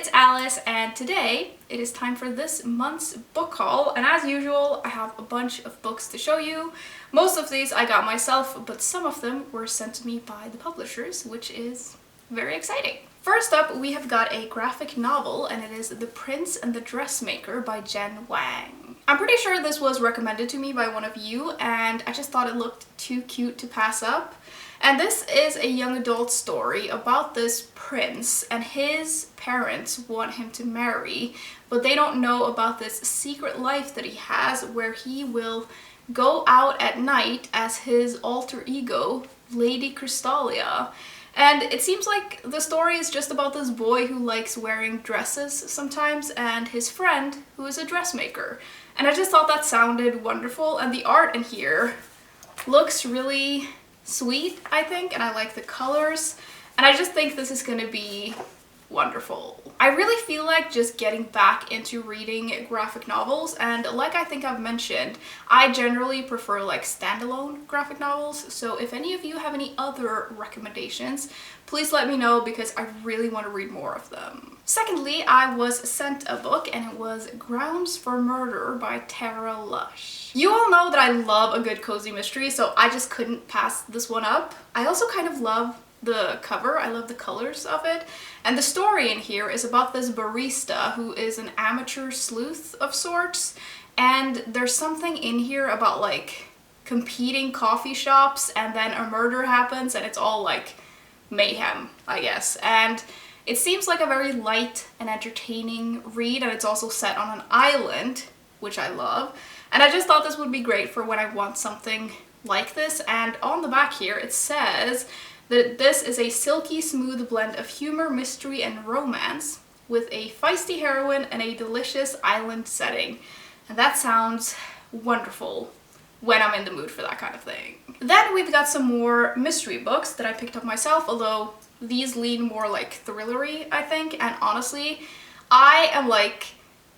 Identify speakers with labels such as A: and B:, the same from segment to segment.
A: it's Alice, and today it is time for this month's book haul, and as usual I have a bunch of books to show you. Most of these I got myself, but some of them were sent to me by the publishers, which is very exciting. First up, we have got a graphic novel, and it is The Prince and the Dressmaker by Jen Wang. I'm pretty sure this was recommended to me by one of you, and I just thought it looked too cute to pass up. And this is a young adult story about this prince, and his parents want him to marry, but they don't know about this secret life that he has where he will go out at night as his alter ego, Lady Crystalia. And it seems like the story is just about this boy who likes wearing dresses sometimes and his friend who is a dressmaker. And I just thought that sounded wonderful, and the art in here looks really sweet, I think, and I like the colors, and I just think this is gonna be wonderful. I really feel like just getting back into reading graphic novels, and like I think I've mentioned, I generally prefer like standalone graphic novels, so if any of you have any other recommendations, please let me know because I really want to read more of them. Secondly, I was sent a book, and it was Grounds for Murder by Tara Lush. You all know that I love a good cozy mystery, so I just couldn't pass this one up. I also kind of love the cover, I love the colors of it, and the story in here is about this barista who is an amateur sleuth of sorts, and there's something in here about like competing coffee shops, and then a murder happens and it's all like mayhem, I guess. And it seems like a very light and entertaining read, and it's also set on an island, which I love. And I just thought this would be great for when I want something like this. And on the back here it says that this is a silky smooth blend of humor, mystery, and romance with a feisty heroine and a delicious island setting. And that sounds wonderful when I'm in the mood for that kind of thing. Then we've got some more mystery books that I picked up myself, although these lean more like thrillery, I think. And honestly, I am like,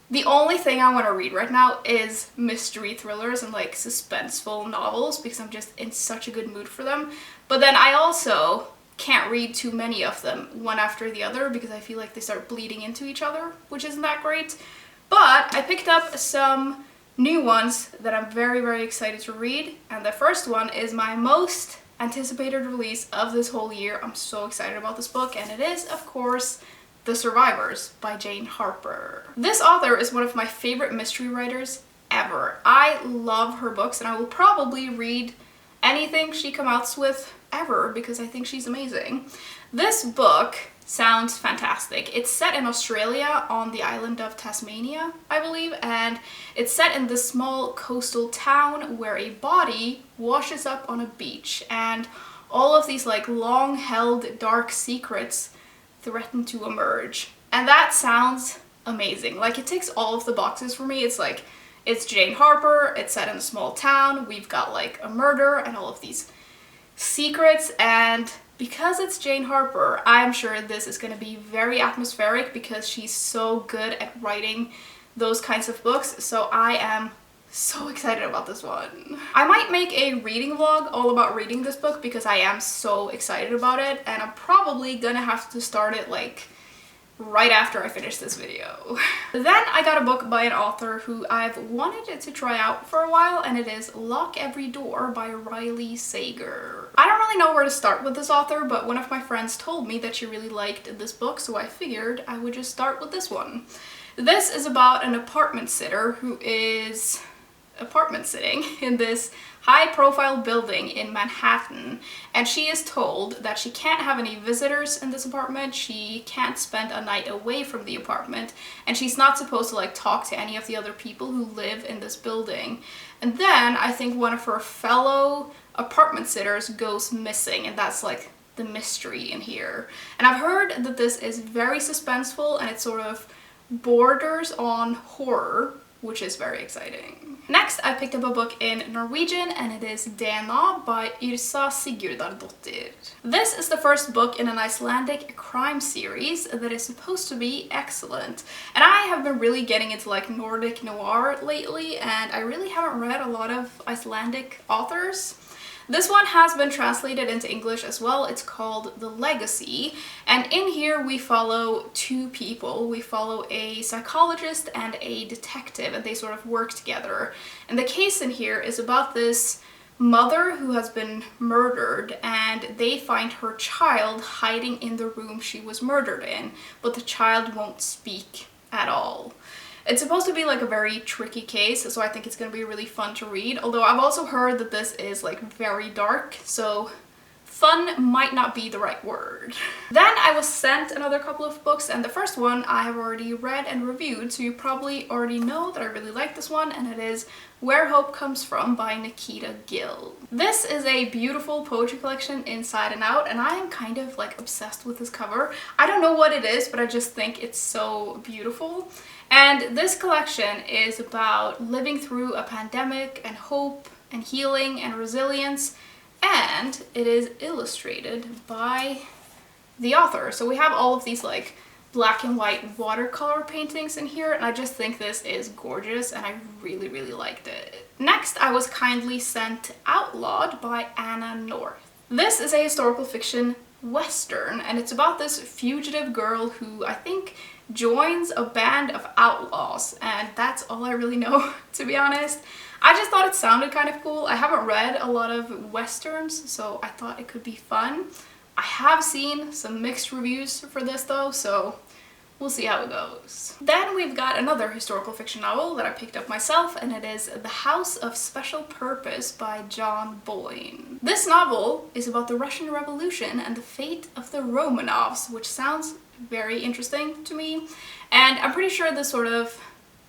A: the only thing I want to read right now is mystery thrillers and like suspenseful novels because I'm just in such a good mood for them. But then I also can't read too many of them one after the other because I feel like they start bleeding into each other, which isn't that great. But I picked up some new ones that I'm very, very excited to read. And the first one is my most anticipated release of this whole year. I'm so excited about this book, and it is, of course, The Survivors by Jane Harper. This author is one of my favorite mystery writers ever. I love her books, and I will probably read anything she comes out with ever because I think she's amazing. This book sounds fantastic. It's set in Australia on the island of Tasmania, I believe, and it's set in this small coastal town where a body washes up on a beach, and all of these like long-held dark secrets threaten to emerge. And that sounds amazing. Like, it ticks all of the boxes for me. It's like, it's Jane Harper, it's set in a small town, we've got like a murder and all of these secrets, and because it's Jane Harper, I'm sure this is going to be very atmospheric because she's so good at writing those kinds of books, so I am so excited about this one. I might make a reading vlog all about reading this book because I am so excited about it, and I'm probably gonna have to start it like right after I finish this video. Then I got a book by an author who I've wanted to try out for a while, and it is Lock Every Door by Riley Sager. I don't really know where to start with this author, but one of my friends told me that she really liked this book, so I figured I would just start with this one. This is about an apartment sitter who is apartment sitting in this high-profile building in Manhattan, and she is told that she can't have any visitors in this apartment, she can't spend a night away from the apartment, and she's not supposed to like talk to any of the other people who live in this building. And then I think one of her fellow apartment sitters goes missing, and that's like the mystery in here. And I've heard that this is very suspenseful and it sort of borders on horror, which is very exciting. Next, I picked up a book in Norwegian, and it is DNA by Yrsa Sigurdardottir. This is the first book in an Icelandic crime series that is supposed to be excellent. And I have been really getting into like Nordic noir lately, and I really haven't read a lot of Icelandic authors. This one has been translated into English as well. It's called The Legacy, and in here we follow two people. We follow a psychologist and a detective, and they sort of work together. And the case in here is about this mother who has been murdered, and they find her child hiding in the room she was murdered in, but the child won't speak at all. It's supposed to be like a very tricky case, so I think it's going to be really fun to read, although I've also heard that this is like very dark, so fun might not be the right word. Then I was sent another couple of books, and the first one I have already read and reviewed, so you probably already know that I really like this one, and it is Where Hope Comes From by Nikita Gill. This is a beautiful poetry collection inside and out, and I am kind of like obsessed with this cover. I don't know what it is, but I just think it's so beautiful. And this collection is about living through a pandemic and hope and healing and resilience, and it is illustrated by the author. So we have all of these like black and white watercolor paintings in here, and I just think this is gorgeous, and I really, really liked it. Next, I was kindly sent Outlawed by Anna North. This is a historical fiction western, and it's about this fugitive girl who I think joins a band of outlaws, and that's all I really know, to be honest. I just thought it sounded kind of cool. I haven't read a lot of westerns, so I thought it could be fun. I have seen some mixed reviews for this though, so we'll see how it goes. Then we've got another historical fiction novel that I picked up myself, and it is The House of Special Purpose by John Boyne. This novel is about the Russian Revolution and the fate of the Romanovs, which sounds very interesting to me, and I'm pretty sure this sort of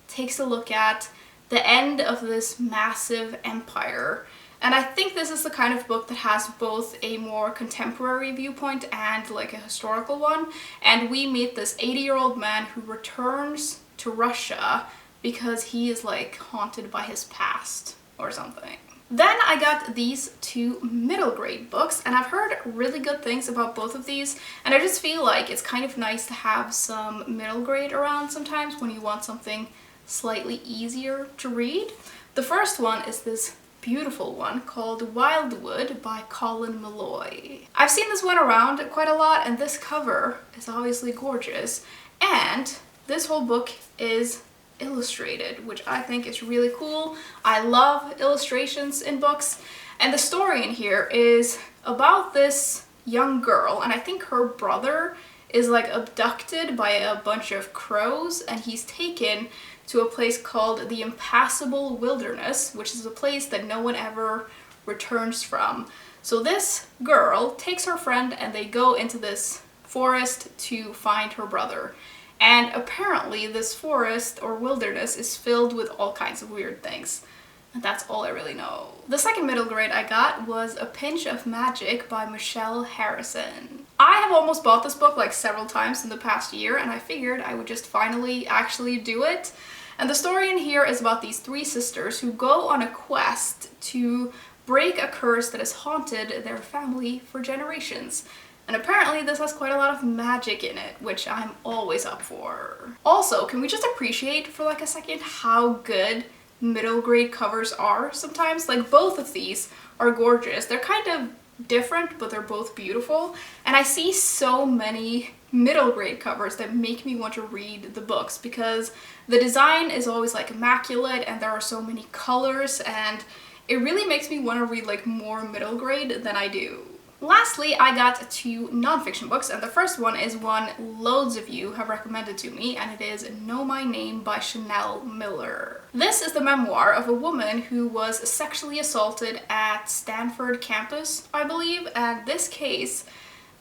A: takes a look at the end of this massive empire. And I think this is the kind of book that has both a more contemporary viewpoint and like a historical one. And we meet this 80-year-old man who returns to Russia because he is like haunted by his past or something. Then I got these two middle grade books, and I've heard really good things about both of these, and I just feel like it's kind of nice to have some middle grade around sometimes when you want something slightly easier to read. The first one is this beautiful one called Wildwood by Colin Malloy. I've seen this one around quite a lot, and this cover is obviously gorgeous, and this whole book is illustrated, which I think is really cool. I love illustrations in books, and the story in here is about this young girl, and I think her brother is like abducted by a bunch of crows, and he's taken to a place called the Impassable Wilderness, which is a place that no one ever returns from. So this girl takes her friend and they go into this forest to find her brother. And apparently this forest or wilderness is filled with all kinds of weird things. And that's all I really know. The second middle grade I got was A Pinch of Magic by Michelle Harrison. I have almost bought this book like several times in the past year, and I figured I would just finally actually do it. And the story in here is about these three sisters who go on a quest to break a curse that has haunted their family for generations. And apparently this has quite a lot of magic in it, which I'm always up for. Also, can we just appreciate for like a second how good middle grade covers are sometimes? Like both of these are gorgeous. They're kind of different, but they're both beautiful. And I see so many middle grade covers that make me want to read the books because the design is always like immaculate and there are so many colors, and it really makes me want to read like more middle grade than I do. Lastly, I got two nonfiction books, and the first one is one loads of you have recommended to me, and it is Know My Name by Chanel Miller. This is the memoir of a woman who was sexually assaulted at Stanford campus, I believe, and this case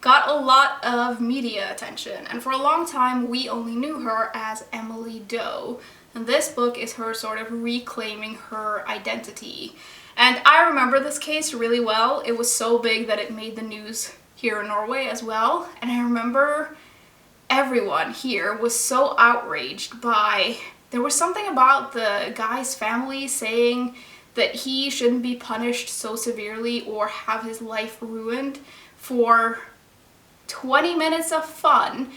A: got a lot of media attention, and for a long time we only knew her as Emily Doe, and this book is her sort of reclaiming her identity. And I remember this case really well. It was so big that it made the news here in Norway as well. And I remember everyone here was so outraged by, there was something about the guy's family saying that he shouldn't be punished so severely or have his life ruined for 20 minutes of fun,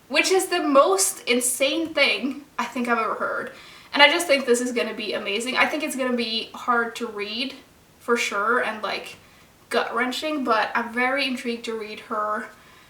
A: which is the most insane thing I think I've ever heard. And I just think this is going to be amazing. I think it's going to be hard to read, for sure, and like gut-wrenching, but I'm very intrigued to read her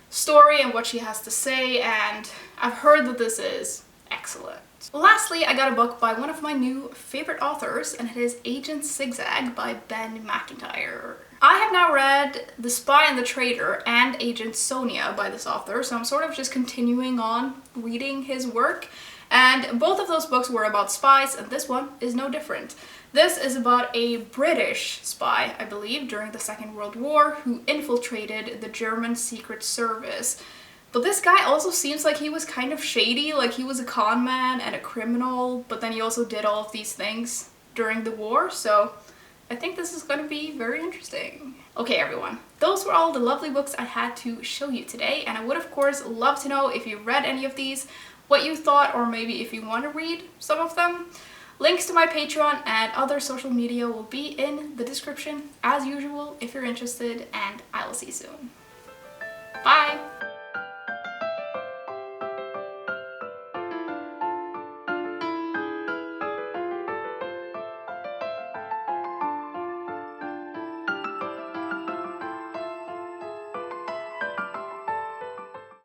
A: story and what she has to say, and I've heard that this is excellent. Lastly, I got a book by one of my new favorite authors, and it is Agent Zig Zag by Ben McIntyre. I have now read The Spy and the Traitor and Agent Sonia by this author, so I'm sort of just continuing on reading his work. And both of those books were about spies, and this one is no different. This is about a British spy, I believe, during the Second World War, who infiltrated the German Secret Service. But this guy also seems like he was kind of shady, like he was a con man and a criminal, but then he also did all of these things during the war, so I think this is going to be very interesting. Okay everyone, those were all the lovely books I had to show you today, and I would of course love to know if you read any of these, what you thought, or maybe if you want to read some of them. Links to my Patreon and other social media will be in the description as usual if you're interested, and I will see you soon. Bye!